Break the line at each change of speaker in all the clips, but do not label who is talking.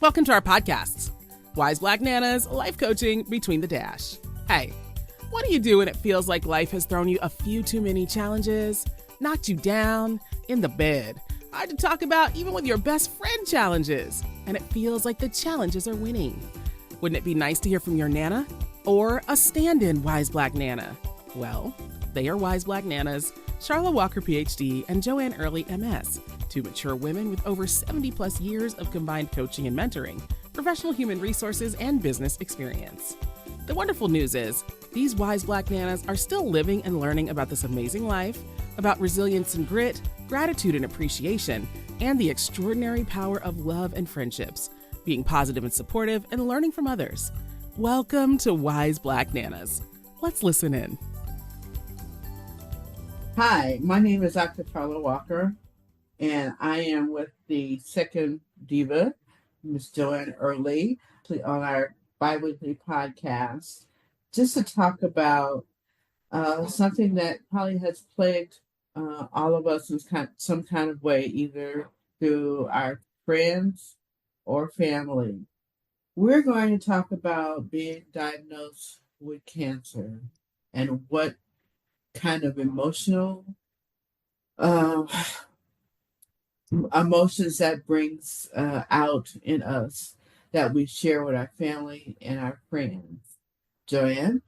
Welcome to our podcasts, Wise Black Nanas, Life Coaching Between the Dash. Hey, what do you do when it feels like life has thrown you a few too many challenges, knocked you down, in the bed, hard to talk about even with your best friend challenges, and it feels like the challenges are winning? Wouldn't it be nice to hear from your Nana? Or a stand-in Wise Black Nana? Well, they are Wise Black Nanas, Charlotte Walker, PhD, and Joanne Early, MS, two mature women with over 70 plus years of combined coaching and mentoring, professional human resources, and business experience. The wonderful news is, these Wise Black Nanas are still living and learning about this amazing life, about resilience and grit, gratitude and appreciation, and the extraordinary power of love and friendships, being positive and supportive, and learning from others. Welcome to Wise Black Nanas. Let's listen in.
Hi, my name is Dr. Charlotte Walker, and I am with the second diva, Miss Joanne Early, on our bi-weekly podcast, just to talk about something that probably has plagued all of us in some kind of way, either through our friends or family. We're going to talk about being diagnosed with cancer and what kind of emotional emotions that brings out in us that we share with our family and our friends. Joanne?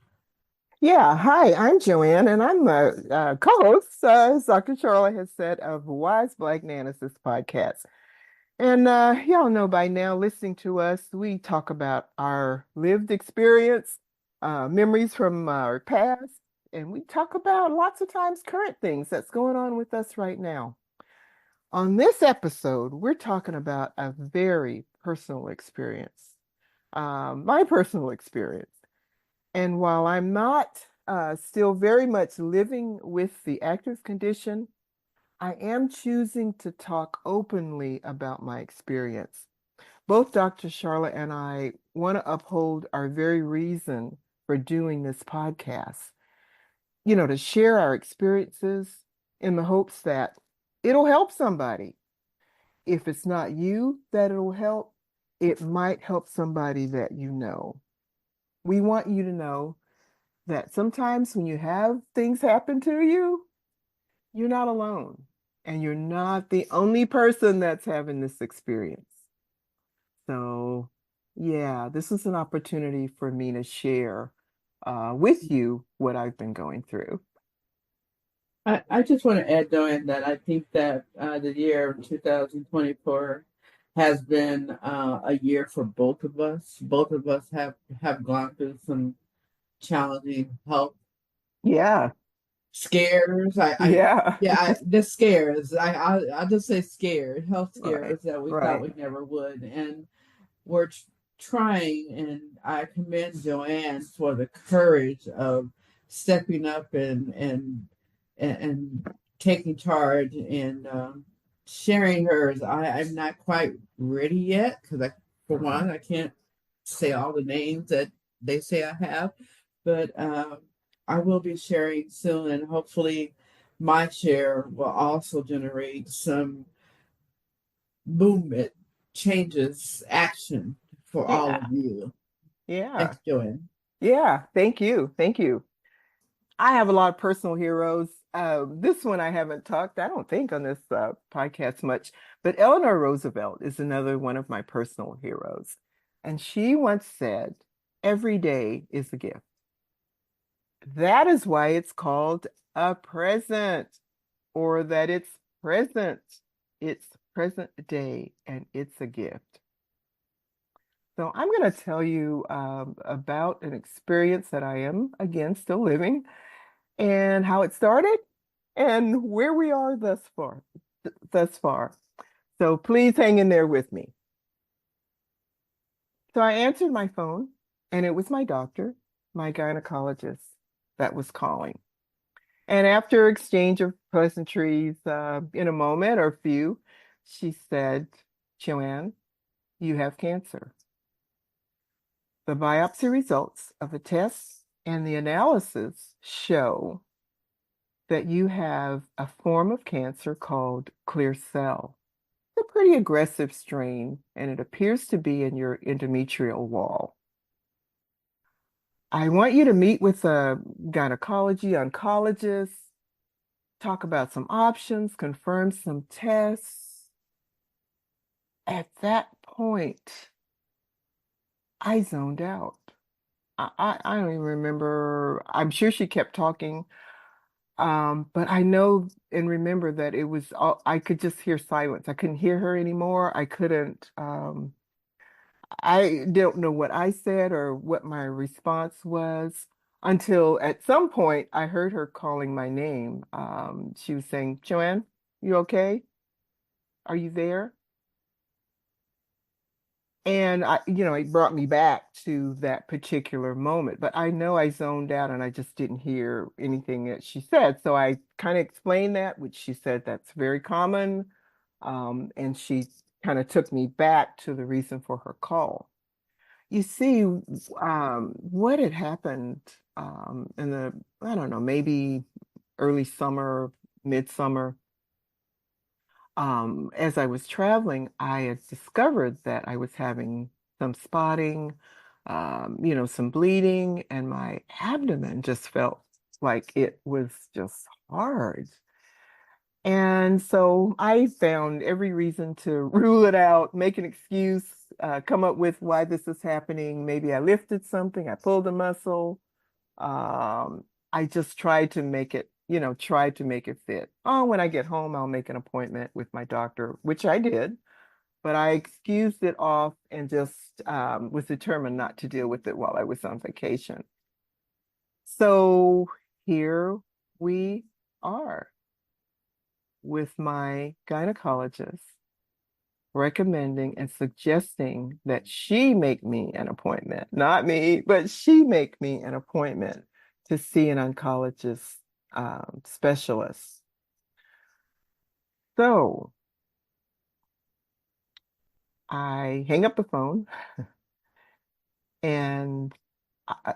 Yeah, hi, I'm Joanne, and I'm the co-host, as Dr. Charlotte has said, of Wise Black Nanas, this podcast. And y'all know by now, listening to us, we talk about our lived experience, memories from our past, and we talk about lots of times current things that's going on with us right now. On this episode, we're talking about a very personal experience, my personal experience. And while I'm not still very much living with the active condition, I am choosing to talk openly about my experience. Both Dr. Charlotte and I want to uphold our very reason for doing this podcast, to share our experiences in the hopes that it'll help somebody. If it's not you that it'll help, it might help somebody that you know. We want you to know that sometimes when you have things happen to you, you're not alone. And you're not the only person that's having this experience. So, yeah, this is an opportunity for me to share with you what I've been going through.
I just want to add, Joanne, that I think that the year 2024 has been a year for both of us. Both of us have gone through some challenging health scares. The scares. I just say scared, health scares that we thought we never would, and we're trying. And I commend Joanne for the courage of stepping up and taking charge and sharing hers. I'm not quite ready yet because for one, I can't say all the names that they say I have, but I will be sharing soon, and hopefully my share will also generate some movement, changes, action for all of you.
Yeah.
Thanks, Joanne.
Yeah, thank you. Thank you. I have a lot of personal heroes. This one I haven't talked, I don't think, on this podcast much, but Eleanor Roosevelt is another one of my personal heroes. And she once said, "Every day is a gift." That is why it's called a present, or that it's present. It's present day, and it's a gift. So I'm going to tell you about an experience that I am, again, still living, and how it started, and where we are thus far. So please hang in there with me. So I answered my phone, and it was my doctor, my gynecologist, that was calling. And after exchange of pleasantries in a moment or a few, she said, "Joanne, you have cancer. The biopsy results of the tests and the analysis show that you have a form of cancer called clear cell. pretty aggressive strain, and it appears to be in your endometrial wall. I want you to meet with a gynecology oncologist, talk about some options, confirm some tests. At that point, I zoned out. I don't even remember. I'm sure she kept talking, but I know and remember that it was all, I could just hear silence. I couldn't hear her anymore. I couldn't, I don't know what I said or what my response was until at some point I heard her calling my name. She was saying, Joanne, you okay? Are you there? And it brought me back to that particular moment. But I know I zoned out and I just didn't hear anything that she said. So I kind of explained that, which she said that's very common. And she kind of took me back to the reason for her call. You see, what had happened in the, I don't know, maybe early summer, midsummer, as I was traveling, I had discovered that I was having some spotting, some bleeding, and my abdomen just felt like it was just hard. And so I found every reason to rule it out, make an excuse, come up with why this is happening. Maybe I lifted something, I pulled a muscle. I just tried to make it fit. Oh, when I get home, I'll make an appointment with my doctor, which I did, but I excused it off and just was determined not to deal with it while I was on vacation. So here we are with my gynecologist recommending and suggesting that she make me an appointment, not me, but she make me an appointment to see an oncologist specialist. So I hang up the phone and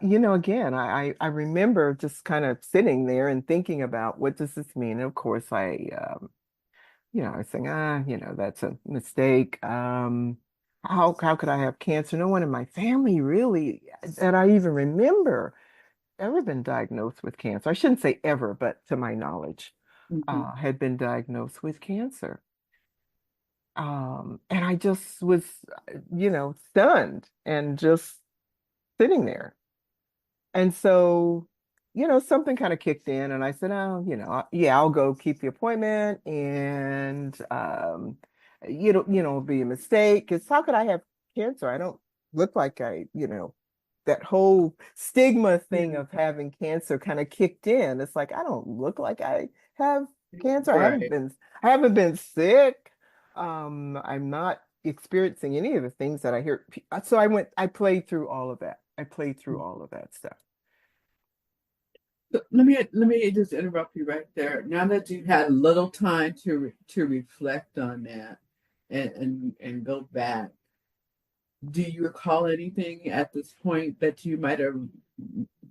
again, I remember just kind of sitting there and thinking about what does this mean? And of course I was saying, that's a mistake. How could I have cancer? No one in my family really, that I even remember, ever been diagnosed with cancer. I shouldn't say ever, but to my knowledge,
Mhm.
had been diagnosed with cancer. And I just was, stunned and just sitting there. And so, something kind of kicked in, and I said, "Oh, yeah, I'll go keep the appointment." And it'll be a mistake because how could I have cancer? I don't look like that whole stigma thing
Yeah.
of having cancer kind of kicked in. It's like I don't look like I have cancer.
Right.
I haven't been sick. I'm not experiencing any of the things that I hear. So I played through all of that. I played through all of that stuff.
So let me just interrupt you right there. Now that you've had a little time to reflect on that and go back, do you recall anything at this point that you might have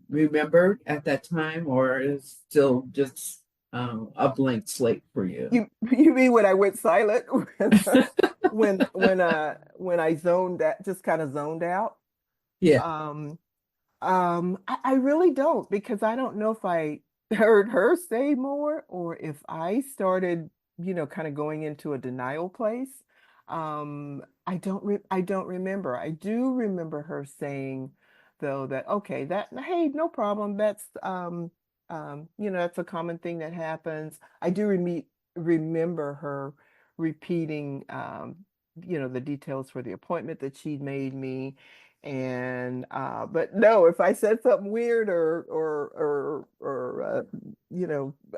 remembered at that time, or is still just a blank slate for you?
You mean when I went silent when I zoned that just kind of zoned out?
Yeah.
Um, I really don't because I don't know if I heard her say more or if I started, kind of going into a denial place. I don't remember. I do remember her saying though that okay, that hey, no problem. That's a common thing that happens. I do remember her repeating the details for the appointment that she'd made me and but no, if I said something weird or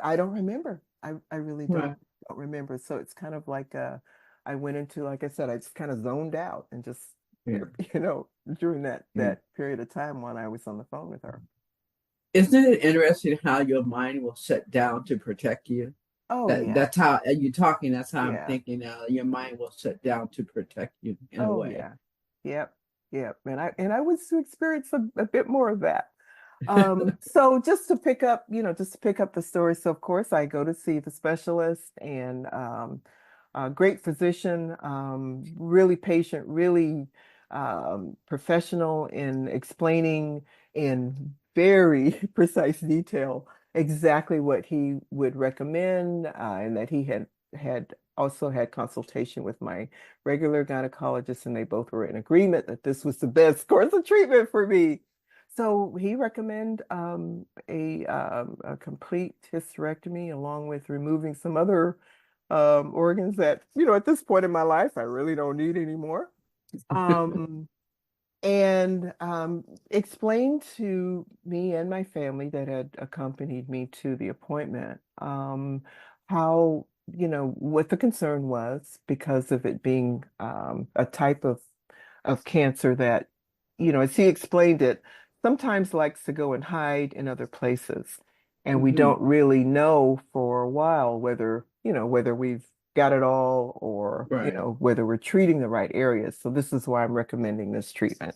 I don't remember. I really
Right.
don't remember. So it's kind of like I went into, like I said, I just kind of zoned out and just
Yeah.
during that
Yeah.
period of time when I was on the phone with her.
Isn't it interesting how your mind will shut down to protect you?
Oh
That's
yeah.
how you talking. That's how I'm
Yeah.
thinking now. Your mind will shut down to protect you in a
Oh
way.
yeah. Yep. Yep. And I was to experience a bit more of that. So just to pick up the story. So of course I go to see the specialist and great physician, really patient, really professional in explaining in very precise detail exactly what he would recommend, and that he had also had consultation with my regular gynecologist, and they both were in agreement that this was the best course of treatment for me. So he recommended a complete hysterectomy along with removing some other organs that, at this point in my life, I really don't need anymore. Um, and explained to me and my family that had accompanied me to the appointment, how, what the concern was because of it being a type of cancer that, as he explained it, sometimes likes to go and hide in other places. And we
Hmm.
don't really know for a while whether we've got it all or,
Right.
whether we're treating the right areas. So this is why I'm recommending this treatment.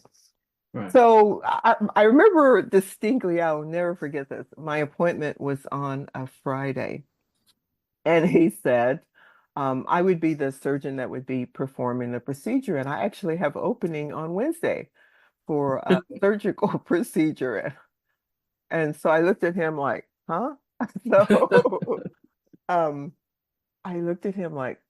Right.
So I remember distinctly, I will never forget this. My appointment was on a Friday, and he said I would be the surgeon that would be performing the procedure. And I actually have opening on Wednesday for a surgical procedure. And so I looked at him like, huh? So um, I looked at him like,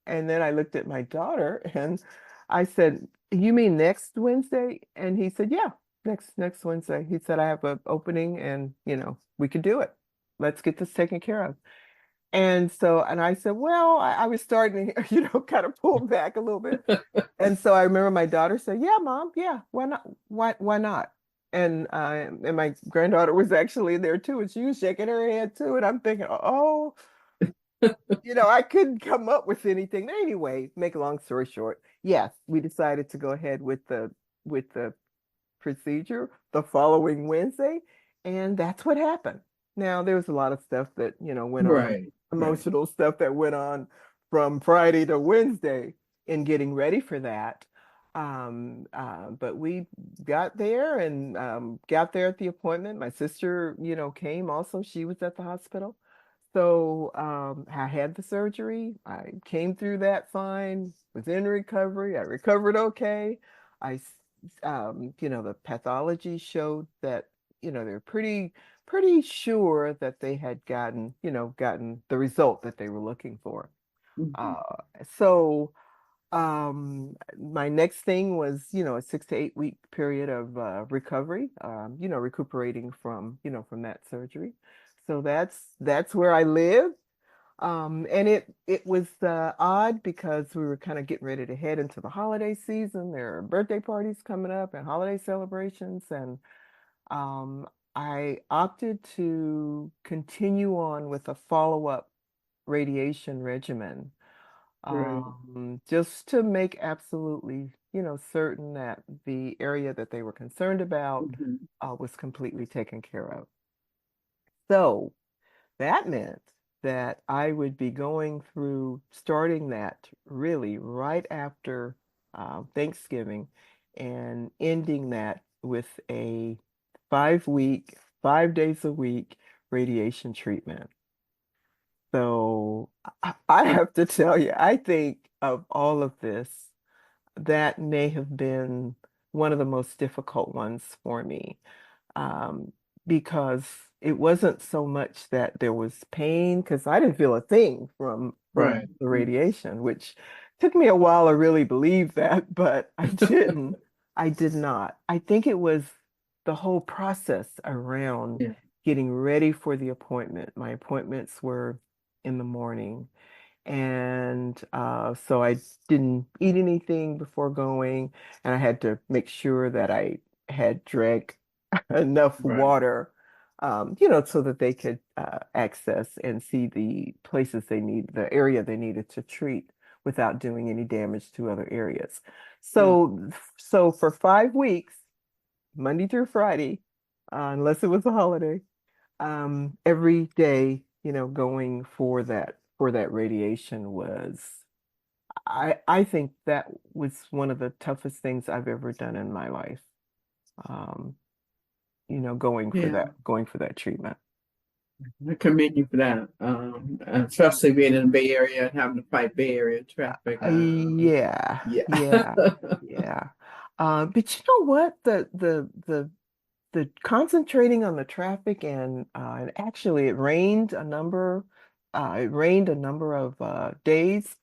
and then I looked at my daughter and I said, "You mean next Wednesday?" And he said, "Yeah, next Wednesday." He said, "I have an opening and, we could do it. Let's get this taken care of." And I said, "Well, I was starting to, kind of pull back a little bit." And so I remember my daughter said, "Yeah, Mom, yeah, why not? Why not?" And my granddaughter was actually there too, and she was shaking her head too. And I'm thinking, oh, I couldn't come up with anything. Anyway, make a long story short, yes, we decided to go ahead with the procedure the following Wednesday, and that's what happened. Now, there was a lot of stuff that, went on,
Right. Right.
emotional stuff that went on from Friday to Wednesday in getting ready for that. But we got there and got there at the appointment. My sister, came also. She was at the hospital. So I had the surgery. I came through that fine, was in recovery. I recovered okay. The pathology showed that, they're pretty sure that they had gotten the result that they were looking for.
Hmm.
Uh, so my next thing was, a 6 to 8 week period of recovery, recuperating from that surgery. So that's where I live. And it was odd because we were kind of getting ready to head into the holiday season. There are birthday parties coming up and holiday celebrations, and um, I opted to continue on with a follow-up radiation regimen,
Right.
just to make absolutely, certain that the area that they were concerned about
Hmm.
was completely taken care of. So that meant that I would be going through starting that really right after Thanksgiving and ending that with a 5 week, 5 days a week radiation treatment. So I have to tell you, I think of all of this, that may have been one of the most difficult ones for me, um, because it wasn't so much that there was pain, because I didn't feel a thing from
Right.
the radiation, which took me a while to really believe that, but I didn't. I did not. I think it was the whole process around
Yeah.
getting ready for the appointment. My appointments were in the morning. And so I didn't eat anything before going, and I had to make sure that I had drank enough
Right.
water, so that they could access and see the places the area they needed to treat without doing any damage to other areas.
Yeah.
So for 5 weeks, Monday through Friday, unless it was a holiday, every day, going for that radiation was, I think that was one of the toughest things I've ever done in my life. Um, going for
Yeah.
that treatment.
I commend you for that. Especially being in the Bay Area and having to fight Bay Area traffic.
Yeah,
Yeah.
yeah, yeah. But you know what? The concentrating on the traffic and actually it rained a number of days,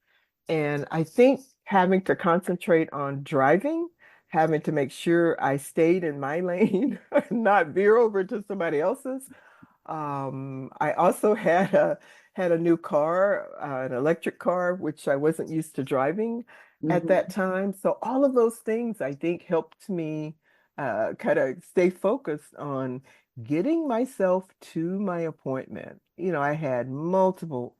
and I think having to concentrate on driving, having to make sure I stayed in my lane, not veer over to somebody else's. I also had a new car, an electric car, which I wasn't used to driving at that
Mhm.
time. So all of those things I think helped me kind of stay focused on getting myself to my appointment. You know, I had multiple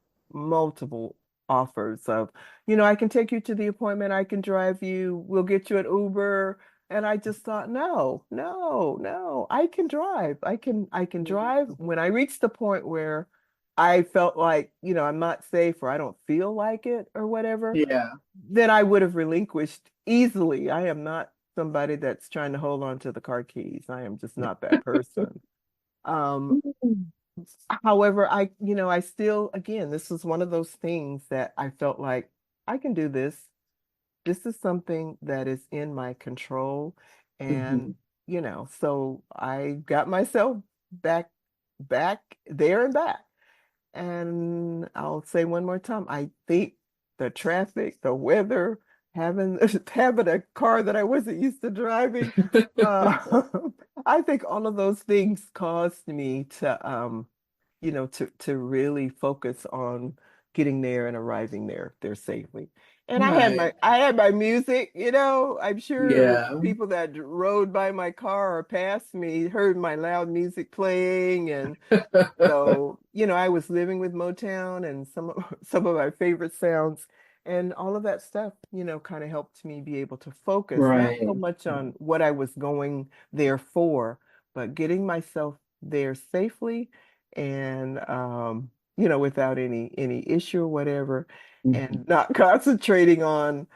offers of, I can take you to the appointment, I can drive you, we'll get you an Uber. And I just thought, no, no, no, I can drive. I can drive. When I reached the point where I felt like, I'm not safe or I don't feel like it or whatever,
Yeah.
then I would have relinquished easily. I am not somebody that's trying to hold on to the car keys. I am just not that person. Um,
Mhm.
however, I still, again, this was one of those things that I felt like I can do this. This is something that is in my control. And, so I got myself back, back there and back. And I'll say one more time, I think the traffic, the weather, having having a car that I wasn't used to driving, uh, I think all of those things caused me to really focus on getting there and arriving there safely. And I had
Right.
my music, I'm sure
Yeah.
people that rode by my car or passed me heard my loud music playing. And so, I was living with Motown and some of some of my favorite sounds, and all of that stuff, kind of helped me be able to focus not so
Right.
much on what I was going there for, but getting myself there safely and without any issue or whatever,
Mhm.
and not concentrating on,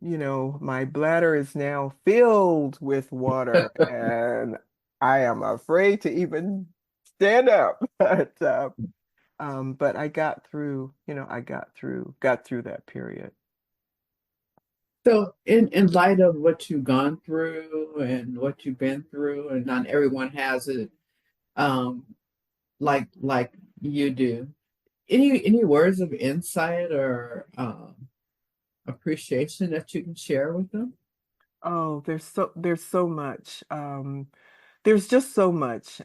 my bladder is now filled with water and I am afraid to even stand up. But I got through, got through that period.
So, in light of what you've gone through and what you've been through, and not everyone has it, um, like you do, any words of insight or appreciation that you can share with them?
Oh, there's so much. There's just so much.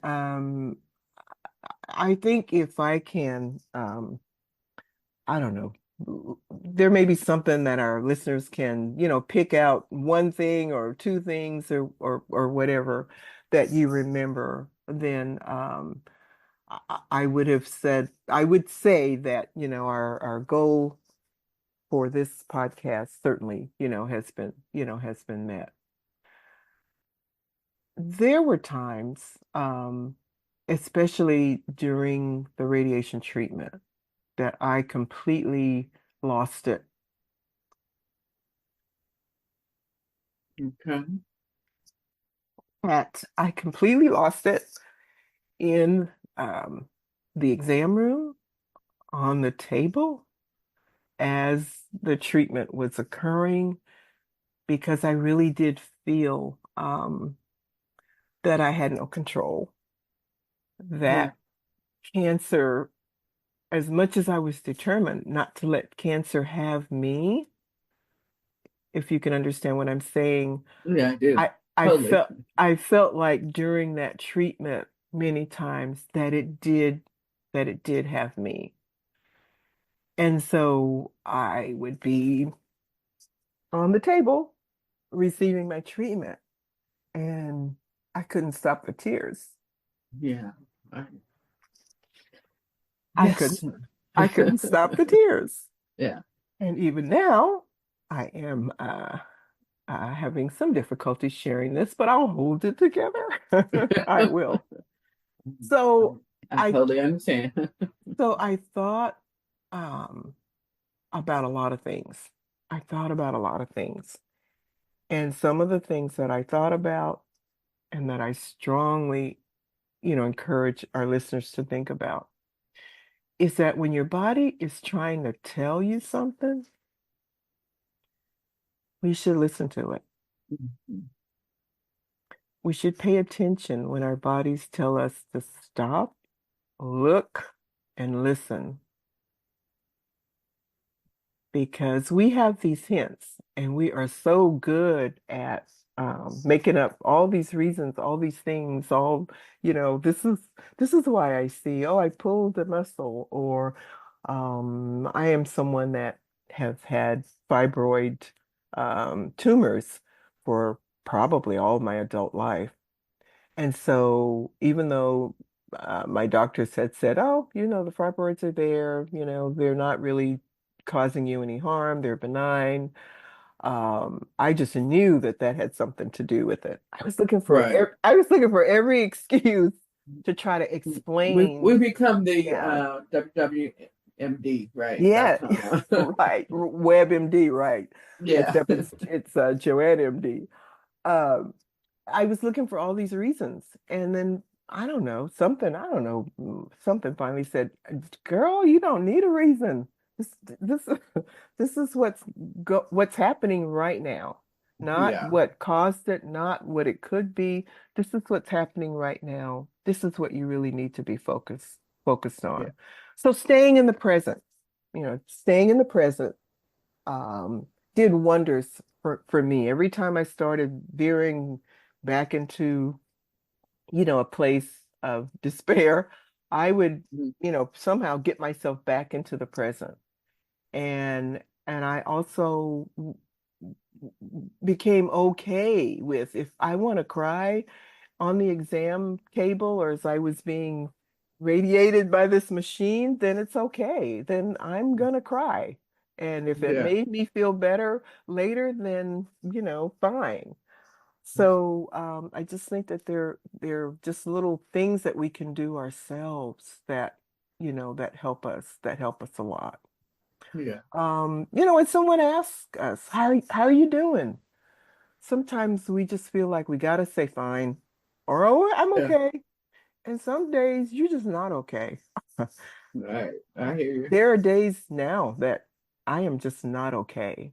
I think if I can, I don't know, there may be something that our listeners can, pick out one thing or two things or whatever that you remember, then I would have said, I would say that, our goal for this podcast certainly, has been met. There were times, especially during the radiation treatment, that I completely lost it.
Okay.
That I completely lost it in the exam room, on the table, as the treatment was occurring, because I really did feel that I had no control,
Yeah.
that cancer, as much as I was determined not to let cancer have me, if you can understand what I'm saying,
Yeah, I do.
I I
Totally.
felt I felt like during that treatment many times that it did have me. And so I would be on the table receiving my treatment and I couldn't stop the tears.
Yeah. I,
I
yes.
couldn't I couldn't stop the tears.
Yeah.
And even now I am having some difficulty sharing this, but I'll hold it together. I will. So
I
I
totally understand.
I thought um, about a lot of things. I thought about a lot of things. And some of the things that I thought about and that I strongly, encourage our listeners to think about. is that when your body is trying to tell you something, we should listen to it.
Mhm.
We should pay attention when our bodies tell us to stop, look, and listen, because we have these hints and we are so good at making up all these reasons, all these things, all, this is why I see, oh, I pulled a muscle, or I am someone that have had fibroid tumors for probably all my adult life. And so even though my doctors had said, oh, the fibroids are there, they're not really causing you any harm, they're benign. I just knew that that had something to do with it.
Right.
I was looking for every excuse to try to
We
explain.
become the
Yeah.
WWMD, right?
Yeah,
Dot com.
right. WebMD, right.
Yeah.
Except it's Joanne MD. Um, I was looking for all these reasons. And then I don't know, something finally said, girl, you don't need a reason. This this is what's happening right now. Not
Yeah.
what caused it, not what it could be. This is what's happening right now. This is what you really need to be focused
Yeah.
on. So staying in the present, staying in the present did wonders for me. Every time I started veering back into, a place of despair, I would,
Mhm.
somehow get myself back into the present. And I also became okay with, if I want to cry on the exam table or as I was being radiated by this machine, then it's okay. Then I'm gonna cry. And if it
Yeah.
made me feel better later, then, fine. So I just think that they're just little things that we can do ourselves that, that help us a lot.
Yeah.
When someone asks us, how are you doing? Sometimes we just feel like we gotta say fine, or oh, I'm
Yeah.
okay. And some days you're just not okay.
Right. I hear you.
There are days now that I am just not okay.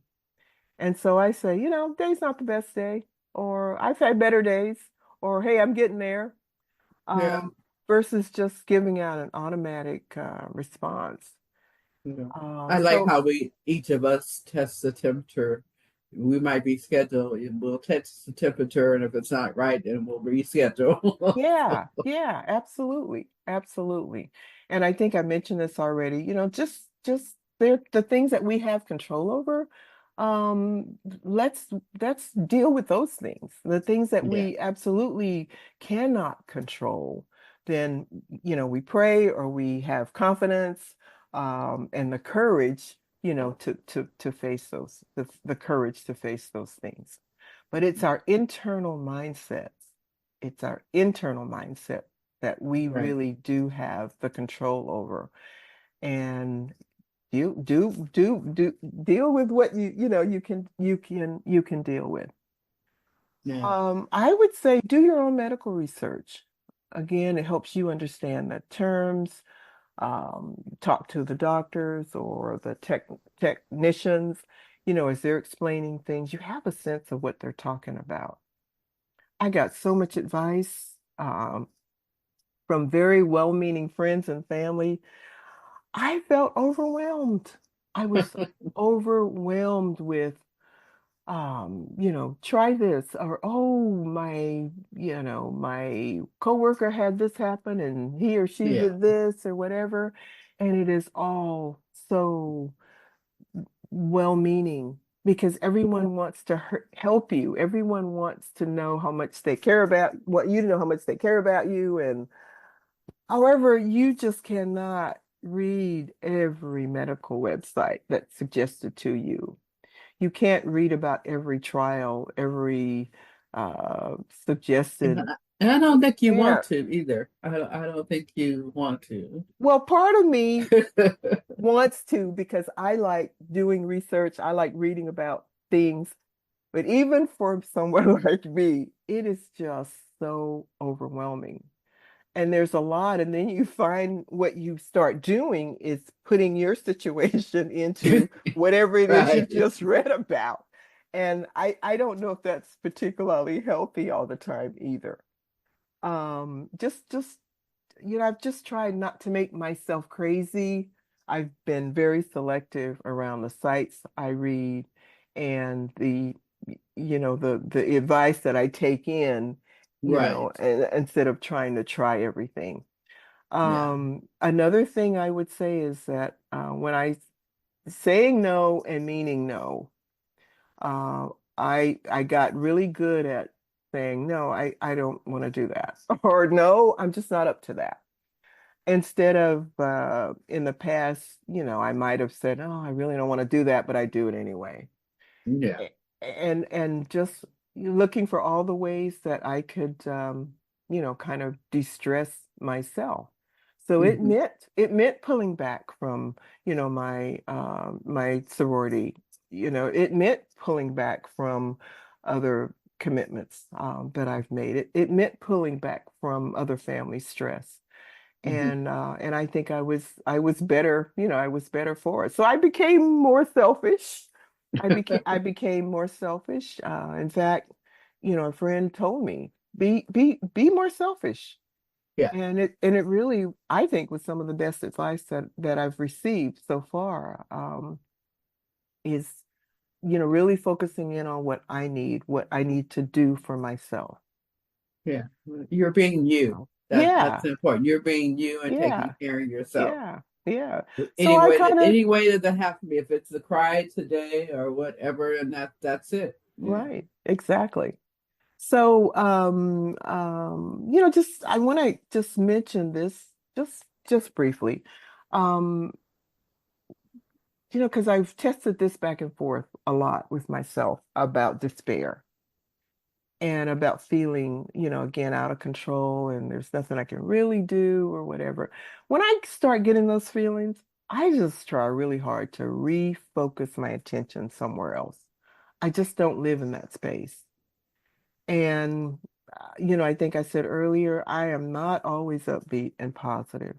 And so I say, day's not the best day, or I've had better days, or hey, I'm getting there,
Yeah.
versus just giving out an automatic response.
Yeah.
Um,
I like
so
how we each of us test the temperature. We might be scheduled and we'll test the temperature, and if it's not right, then we'll reschedule.
Yeah, yeah, absolutely. Absolutely. And I think I mentioned this already, just they're the things that we have control over. Let's deal with those things. The things that
Yeah.
we absolutely cannot control, then, we pray or we have confidence, and the courage, to face the courage to face those things. But it's our internal mindset that we
Right.
really do have the control over. And deal with what you can deal with.
Yeah.
I would say do your own medical research. Again, it helps you understand the terms. Talk to the doctors or the technicians, as they're explaining things. You have a sense of what they're talking about. I got so much advice from very well-meaning friends and family. I felt overwhelmed. I was overwhelmed with, try this, or oh, my coworker had this happen and he or she
Yeah.
did this or whatever. And it is all so well-meaning because everyone wants to help you. Everyone wants to know how much they care about what you know how much they care about you. And however, you just cannot read every medical website that's suggested to you. You can't read about every trial, every
And
suggested.
I don't think you
Yeah.
want to either. I don't think you want to.
Well, part of me wants to because I like doing research. I like reading about things. But even for someone like me, it is just so overwhelming. and there's a lot, and then you find what you start doing is putting your situation into whatever it is you
Right.
just read about. And I don't know if that's particularly healthy all the time either. Just I've just tried not to make myself crazy. I've been very selective around the sites I read and the advice that I take in,
Right.
instead of trying to try everything.
Yeah.
Another thing I would say is that when I saying no and meaning no, uh, I got really good at saying no, I don't want to do that, or no, I'm just not up to that. Instead of in the past, I might have said, oh, I really don't want to do that, but I do it anyway.
Yeah.
A- and just looking for all the ways that I could kind of de-stress myself. So
Hmm.
it meant pulling back from, my sorority. It meant pulling back from other commitments that I've made. It meant pulling back from other family stress.
Hmm.
And I think I was better, I was better for it. So I became more selfish. I became more selfish. In fact, a friend told me, be more selfish.
Yeah.
And it really, I think, was some of the best advice that I've received so far. Is, really focusing in on what I need to do for myself.
Yeah. You're being you.
So,
That's
yeah,
important. You're being you and taking
yeah,
care of yourself.
yeah, yeah. So
Any
I
way
kind of
any way that that have to be, if it's the cry today or whatever, and that's it. Yeah.
Right, exactly. So, just I want to just mention this just briefly. Um, because I've tested this back and forth a lot with myself about despair and about feeling, again, out of control and there's nothing I can really do or whatever. When I start getting those feelings, I just try really hard to refocus my attention somewhere else. I just don't live in that space. And, I think I said earlier, I am not always upbeat and positive.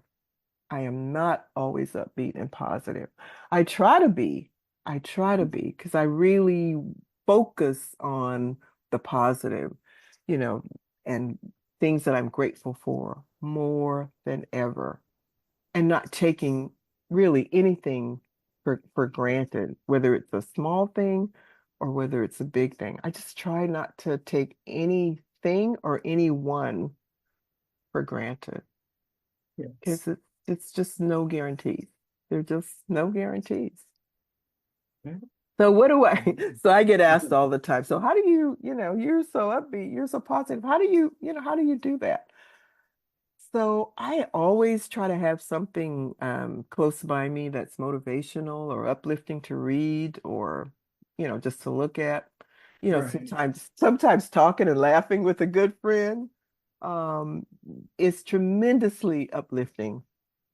I am not always upbeat and positive. I try to be, I try to be, because I really focus on the positive, you know, and things that I'm grateful for more than ever, and not taking really anything for granted, whether it's a small thing or whether it's a big thing. I just try not to take anything or anyone for granted
Yes.
because it's just no guarantees. There's just no guarantees.
Yeah.
So what do I, so I get asked all the time, so how do you, you're so upbeat, you're so positive. How do you do that? So I always try to have something close by me that's motivational or uplifting to read or, just to look at.
Right.
Sometimes talking and laughing with a good friend um, is tremendously uplifting,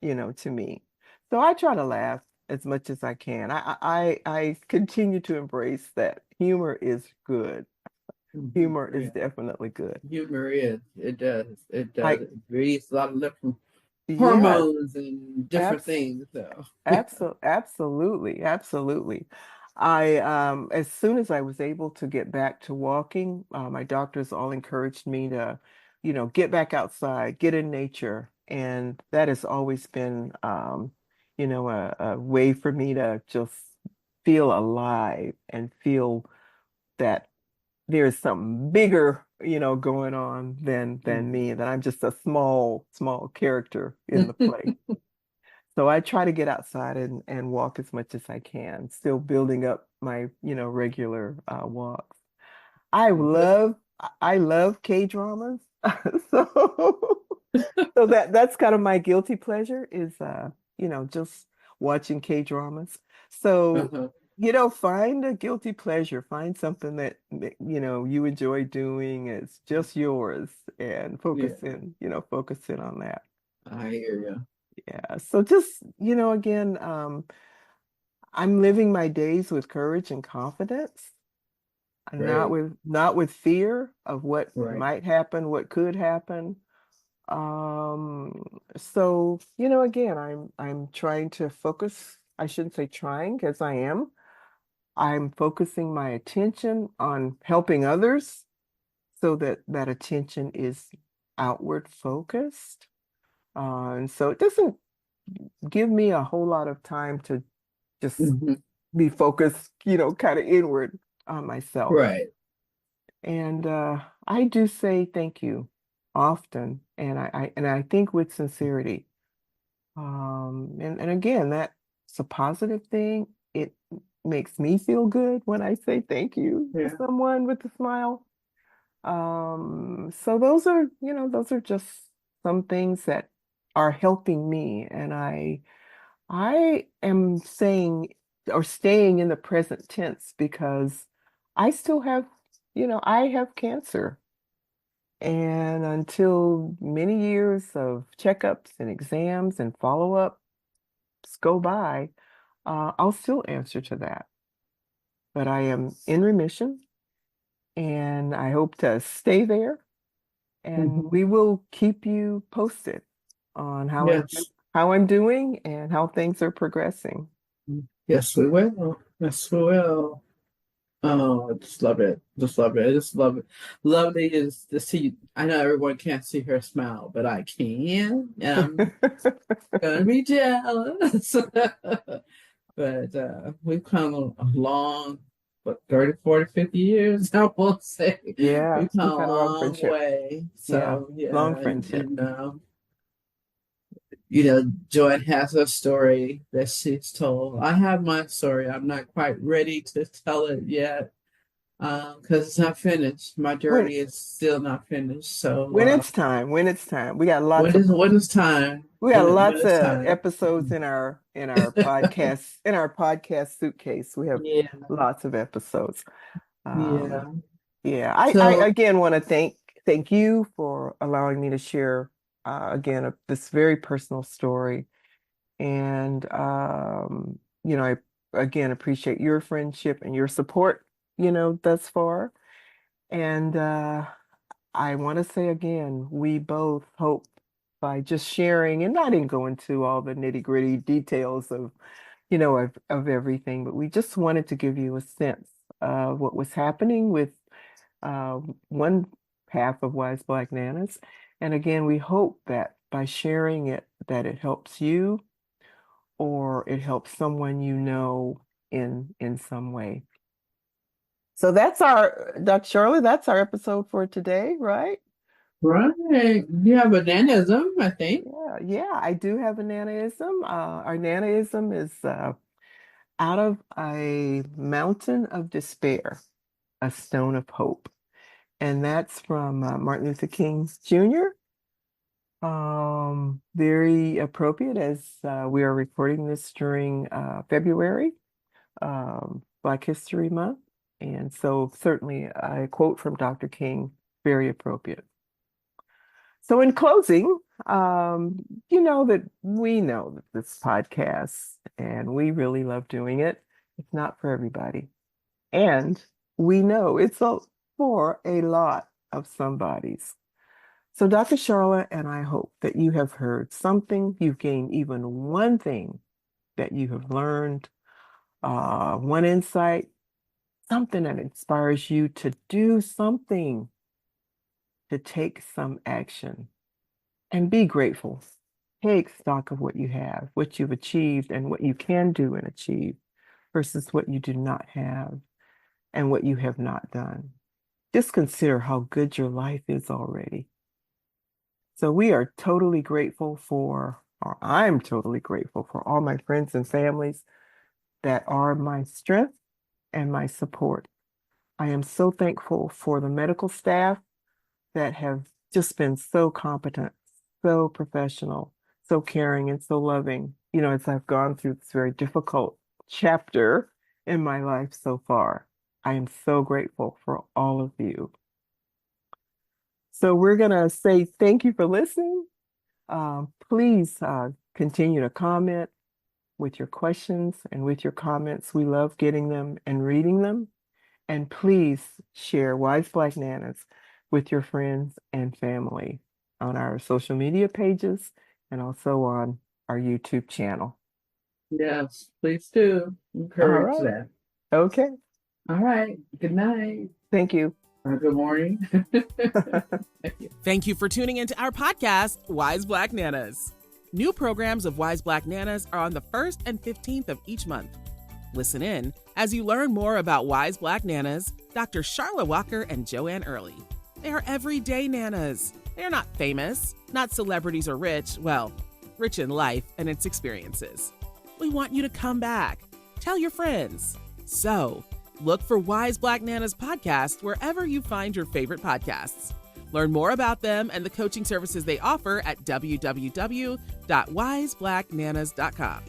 to me. So I try to laugh as much as I can. I continue to embrace that humor is good.
Hmm.
Humor is
Yeah.
definitely good.
Humor is. It does. It does.
I
It releases a lot of different
Yes,
hormones and different
abs
things. So
absolutely, absolutely. I as soon as I was able to get back to walking, my doctors all encouraged me to, get back outside, get in nature, and that has always been, a way for me to just feel alive and feel that there's something bigger, going on than me, that I'm just a small character in the play. So I try to get outside and walk as much as I can, still building up my, regular walks.
but
I love K-dramas. So so that's kind of my guilty pleasure is just watching K-dramas. So,
uh-huh.
find a guilty pleasure, find something that you enjoy doing. It's just yours and
Yeah,
focus in on that.
I hear you.
Yeah. So just, again, I'm living my days with courage and confidence, and not
Great.
with fear of what
Right.
might happen, what could happen. So, again, I'm trying to focus. I shouldn't say trying, because I am. I'm focusing my attention on helping others so that that attention is outward focused. And so it doesn't give me a whole lot of time to just
Hmm.
be focused, kind of inward on myself.
Right.
And I do say thank you often, and I think with sincerity. And again, that's a positive thing. It makes me feel good when I say thank you to
Yeah.
someone with a smile. So those are just some things that are helping me, and I am saying or staying in the present tense because I still have, I have cancer. And until many years of checkups and exams and follow-ups go by, I'll still answer to that. But I am in remission and I hope to stay there. And
Hmm.
we will keep you posted on
Yes.
how I'm doing and how things are progressing.
Yes, we will. Yes, we will. Oh, I just love it. Just love it. I just love it. Lovely is to see. I know everyone can't see her smile, but I can, and I'm gonna be jealous. But we've come a long, what, 30, 40, 50 years, I won't say.
Yeah,
We've come
we've
a
had a long
long
friendship.
way.
Yeah,
So yeah,
long
and,
friendship.
and Joanne has a story that she's told. I have my story. I'm not quite ready to tell it yet because it's not finished. My
When
journey is still not finished. So
when it's time, we got
when is time? When
lots
is
of
time?
episodes in our podcast suitcase. We have
Yeah,
lots of episodes.
yeah.
Um, yeah, I
So
again want to thank you for allowing me to share this very personal story. And I again appreciate your friendship and your support, thus far. And I want to say again, we both hope by just sharing and not even go into all the nitty-gritty details of everything, but we just wanted to give you a sense of what was happening with uh, one half of Wise Black Nanas. And again, we hope that by sharing it, that it helps you or it helps someone in some way. So that's our Dr. Shirley, that's our episode for today, right?
right, you have a nanism, I think.
Yeah, I do have a Nanaism. Our Nanaism is out of a mountain of despair, a stone of hope. And that's from Martin Luther King Jr. Very appropriate as we are recording this during February, Black History Month. And so certainly a quote from Dr. King, very appropriate. So in closing, that we know that this podcast, and we really love doing it. It's not for everybody. And we know for a lot of somebodies. So Dr. Charlotte, and I hope that you have heard something, you've gained even one thing that you have learned, one insight, something that inspires you to do something, to take some action. And be grateful. Take stock of what you have, what you've achieved, and what you can do and achieve versus what you do not have and what you have not done. Just consider how good your life is already. So we are totally grateful or I'm totally grateful for all my friends and families that are my strength and my support. I am so thankful for the medical staff that have just been so competent, so professional, so caring, and so loving, as I've gone through this very difficult chapter in my life so far. I am so grateful for all of you. So we're going to say thank you for listening. Please continue to comment with your questions and with your comments. We love getting them and reading them. And please share Wise Black Nanas with your friends and family. on our social media pages and also on our YouTube channel.
Yes, please do.
All
Encourage
right.
that.
Okay.
All right. Good night.
Thank you.
Good morning. Thank you.
Thank you for tuning into our podcast, Wise Black Nanas. New programs of Wise Black Nanas are on the 1st and 15th of each month. Listen in as you learn more about Wise Black Nanas, Dr. Charla Walker and Joanne Early. They are everyday nanas. They are not famous, not celebrities or rich, well, rich in life and its experiences. We want you to come back. Tell your friends. So, look for Wise Black Nanas podcast wherever you find your favorite podcasts. Learn more about them and the coaching services they offer at www.wiseblacknanas.com.